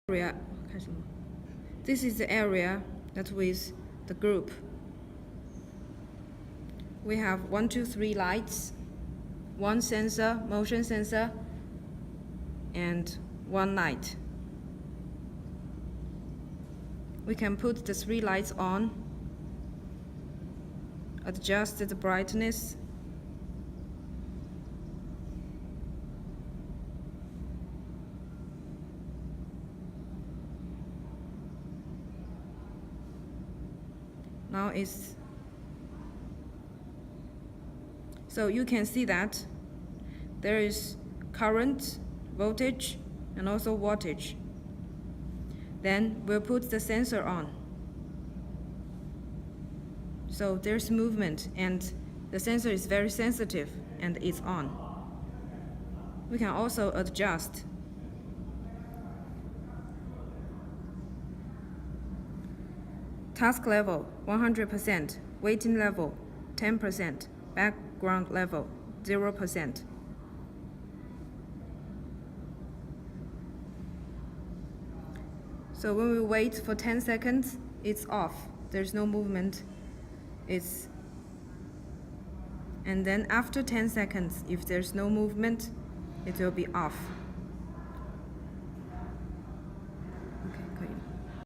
area. This is the area that with the group. We have 1, 2, 3 lights, 1 sensor, motion sensor, and 1 light. We can put the 3 lights on, adjust the brightness, now it's so you can see that there is current, voltage, and also wattage. Then we'll put the sensor on. So there's movement and the sensor is very sensitive and it's on. We can also adjust. Task level 100%, waiting level 10%, background level 0%. So when we wait for 10 seconds, it's off. There's no movement. And then after 10 seconds, if there's no movement, it will be off.